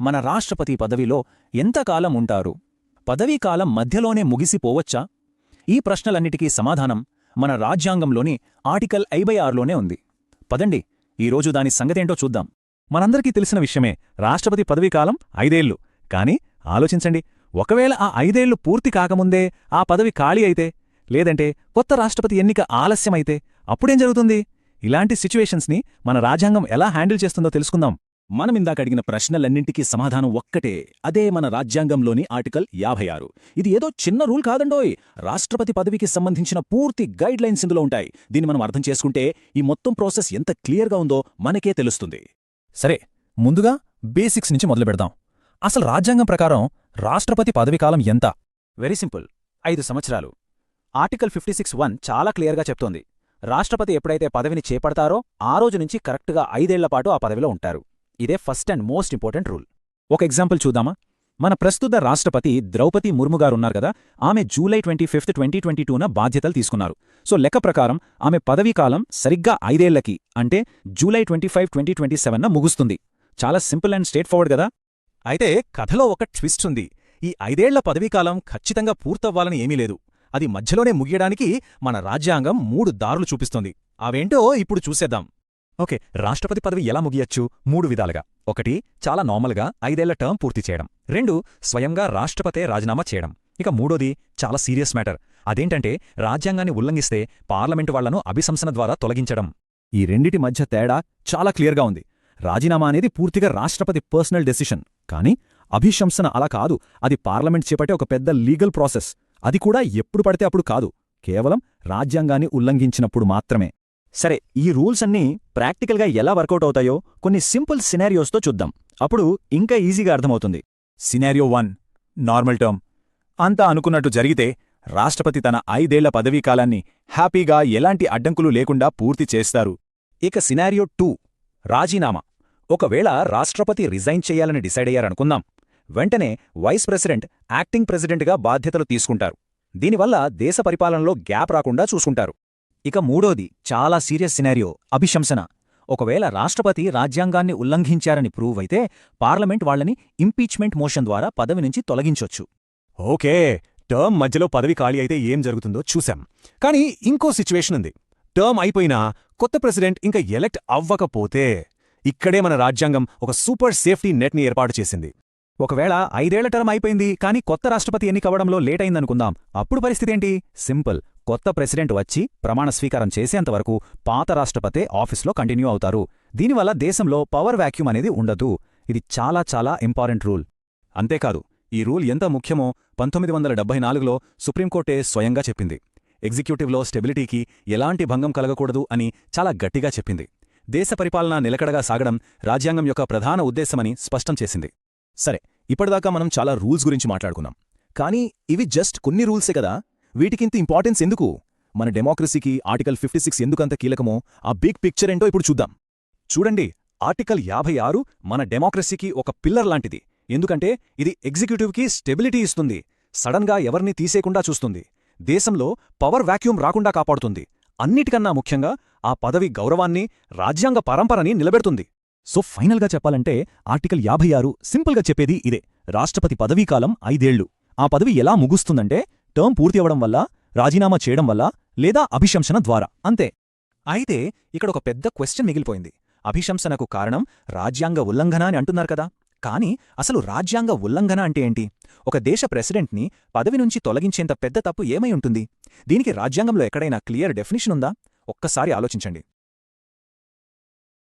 మన రాష్ట్రపతి పదవిలో ఎంతకాలం ఉంటారు? పదవీకాలం మధ్యలోనే ముగిసిపోవచ్చా? ఈ ప్రశ్నలన్నిటికీ సమాధానం మన రాజ్యాంగంలోని ఆర్టికల్ 56లోనే ఉంది. పదండి, ఈరోజు దాని సంగతేంటో చూద్దాం. మనందరికీ తెలిసిన విషయమే, రాష్ట్రపతి పదవీకాలం 5 ఏళ్లు. కానీ ఆలోచించండి, ఒకవేళ ఆ 5 ఏళ్లు పూర్తి కాకముందే ఆ పదవి ఖాళీ అయితే, లేదంటే కొత్త రాష్ట్రపతి ఎన్నిక ఆలస్యమైతే అప్పుడేం జరుగుతుంది? ఇలాంటి సిచ్యువేషన్స్ని మన రాజ్యాంగం ఎలా హ్యాండిల్ చేస్తుందో తెలుసుకుందాం. మనమిందాకడిగిన ప్రశ్నలన్నింటికీ సమాధానం ఒక్కటే, అదే మన రాజ్యాంగంలోని ఆర్టికల్ 56. ఇది ఏదో చిన్న రూల్ కాదండోయ్, రాష్ట్రపతి పదవికి సంబంధించిన పూర్తి గైడ్ లైన్స్ ఇందులో ఉంటాయి. దీన్ని మనం అర్థం చేసుకుంటే ఈ మొత్తం ప్రాసెస్ ఎంత క్లియర్గా ఉందో మనకే తెలుస్తుంది. సరే, ముందుగా బేసిక్స్ నుంచి మొదలుపెడదాం. అసలు రాజ్యాంగం ప్రకారం రాష్ట్రపతి పదవీకాలం ఎంత? వెరీ సింపుల్, 5 సంవత్సరాలు. ఆర్టికల్ 56(1) చాలా క్లియర్గా చెప్తోంది, రాష్ట్రపతి ఎప్పుడైతే పదవిని చేపడతారో ఆ రోజు నుంచి కరెక్ట్గా 5 ఏళ్లపాటు ఆ పదవిలో ఉంటారు. ఇదే first and most important rule. ఒక ఎగ్జాంపుల్ చూద్దామా? మన ప్రస్తుత రాష్ట్రపతి ద్రౌపది ముర్ము గారున్నారు కదా, ఆమె జూలై 25, 2022న బాధ్యతలు తీసుకున్నారు. సో లెక్క ప్రకారం ఆమె పదవీకాలం సరిగ్గా 5 ఏళ్లకి, అంటే జూలై 25, 2027న ముగుస్తుంది. చాలా సింపుల్ అండ్ స్ట్రేట్ ఫార్వర్డ్ కదా. అయితే కథలో ఒక ట్విస్ట్ ఉంది. ఈ 5 ఏళ్ల పదవీకాలం ఖచ్చితంగా పూర్తవ్వాలని ఏమీ లేదు. అది మధ్యలోనే ముగియడానికి మన రాజ్యాంగం 3 దారులు చూపిస్తోంది. అవేంటో ఇప్పుడు చూసేద్దాం. ఓకే, రాష్ట్రపతి పదవి ఎలా ముగియచ్చు? 3 విధాలుగా. 1, చాలా నార్మల్గా 5 ఏళ్ల టర్మ్ పూర్తి చేయడం. 2, స్వయంగా రాష్ట్రపతే రాజీనామా చేయడం. ఇక 3ది చాలా సీరియస్ మ్యాటర్. అదేంటంటే రాజ్యాంగాన్ని ఉల్లంఘిస్తే పార్లమెంటు వాళ్లను అభిశంసన ద్వారా తొలగించడం. ఈ రెండిటి మధ్య తేడా చాలా క్లియర్గా ఉంది. రాజీనామా అనేది పూర్తిగా రాష్ట్రపతి పర్సనల్ డెసిషన్, కానీ అభిశంసన అలా కాదు. అది పార్లమెంట్ చేపట్టే ఒక పెద్ద లీగల్ ప్రాసెస్. అది కూడా ఎప్పుడు పడితే అప్పుడు కాదు, కేవలం రాజ్యాంగాన్ని ఉల్లంఘించినప్పుడు మాత్రమే. సరే, ఈ రూల్స్ అన్నీ ప్రాక్టికల్గా ఎలా వర్కౌట్ అవుతాయో కొన్ని సింపుల్ సినారియోస్తో చూద్దాం. అప్పుడు ఇంకా ఈజీగా అర్థమవుతుంది. Scenario 1, normal term. అంతా అనుకున్నట్టు జరిగితే రాష్ట్రపతి తన 5 ఏళ్ల పదవీకాలాన్ని హ్యాపీగా ఎలాంటి అడ్డంకులు లేకుండా పూర్తి చేస్తారు. ఇక సినారియో 2, రాజీనామా. ఒకవేళ రాష్ట్రపతి రిజైన్ చెయ్యాలని డిసైడ్ అయ్యారనుకుందాం, వెంటనే వైస్ ప్రెసిడెంట్ యాక్టింగ్ ప్రెసిడెంట్గా బాధ్యతలు తీసుకుంటారు. దీనివల్ల దేశ పరిపాలనలో గ్యాప్ రాకుండా చూసుకుంటారు. ఇక 3ది చాలా సీరియస్ సినారియో, అభిశంసన. ఒకవేళ రాష్ట్రపతి రాజ్యాంగాన్ని ఉల్లంఘించారని ప్రూవ్ అయితే పార్లమెంట్ వాళ్లని ఇంపీచ్మెంట్ మోషన్ ద్వారా పదవి నుంచి తొలగించొచ్చు. ఓకే, టర్మ్ మధ్యలో పదవి ఖాళీ అయితే ఏం జరుగుతుందో చూశాం. కానీ ఇంకో సిచ్యువేషన్ ఉంది. టర్మ్ అయిపోయినా కొత్త ప్రెసిడెంట్ ఇంకా ఎలెక్ట్ అవ్వకపోతే ఇక్కడే మన రాజ్యాంగం ఒక సూపర్ సేఫ్టీ నెట్ని ఏర్పాటు చేసింది. ఒకవేళ 5 ఏళ్ల టర్మ్ అయిపోయింది కానీ కొత్త రాష్ట్రపతి ఎన్నికవ్వడంలో లేట్ అయిందనుకుందాం, అప్పుడు పరిస్థితేంటి? సింపుల్, కొత్త ప్రెసిడెంట్ వచ్చి ప్రమాణ స్వీకారం చేసేంతవరకు పాత రాష్ట్రపతే ఆఫీస్లో కంటిన్యూ అవుతారు. దీనివల్ల దేశంలో పవర్ వాక్యూమ్ అనేది ఉండదు. ఇది చాలా చాలా ఇంపార్టెంట్ రూల్. అంతేకాదు, ఈ రూల్ ఎంత ముఖ్యమో 1974లో సుప్రీంకోర్టే స్వయంగా చెప్పింది. ఎగ్జిక్యూటివ్లో స్టెబిలిటీకి ఎలాంటి భంగం కలగకూడదు అని చాలా గట్టిగా చెప్పింది. దేశ పరిపాలన నిలకడగా సాగడం రాజ్యాంగం యొక్క ప్రధాన ఉద్దేశమని స్పష్టం చేసింది. సరే, ఇప్పటిదాకా మనం చాలా రూల్స్ గురించి మాట్లాడుకున్నాం. కానీ ఇవి జస్ట్ కొన్ని రూల్సే కదా, వీటికింత ఇంపార్టెన్స్ ఎందుకు? మన డెమోక్రసీకి ఆర్టికల్ 56 ఎందుకంత కీలకమో ఆ బిగ్ పిక్చర్ ఏంటో ఇప్పుడు చూద్దాం. చూడండి, ఆర్టికల్ 56 మన డెమోక్రసీకి ఒక పిల్లర్ లాంటిది. ఎందుకంటే ఇది ఎగ్జిక్యూటివ్కి స్టెబిలిటీ ఇస్తుంది, సడన్గా ఎవరిని తీసేయకుండా చూస్తుంది, దేశంలో పవర్ వాక్యూమ్ రాకుండా కాపాడుతుంది. అన్నిటికన్నా ముఖ్యంగా ఆ పదవి గౌరవాన్ని, రాజ్యాంగ పరంపరని నిలబెడుతుంది. సో ఫైనల్గా చెప్పాలంటే ఆర్టికల్ 56 సింపుల్గా చెప్పేది ఇదే: రాష్ట్రపతి పదవీకాలం 5 ఏళ్లు. ఆ పదవి ఎలా ముగుస్తుందంటే టర్మ్ పూర్తి అవడం వల్ల, రాజీనామా చేయడం వల్ల, లేదా అభిశంసన ద్వారా, అంతే. అయితే ఇక్కడ ఒక పెద్ద క్వశ్చన్ మిగిలిపోయింది. అభిశంసనకు కారణం రాజ్యాంగ ఉల్లంఘన అని అంటున్నారు కదా, కానీ అసలు రాజ్యాంగ ఉల్లంఘన అంటే ఏంటి? ఒక దేశ ప్రెసిడెంట్ని పదవి నుంచి తొలగించేంత పెద్ద తప్పు ఏమై ఉంటుంది? దీనికి రాజ్యాంగంలో ఎక్కడైనా క్లియర్ డెఫినిషన్ ఉందా? ఒక్కసారి ఆలోచించండి.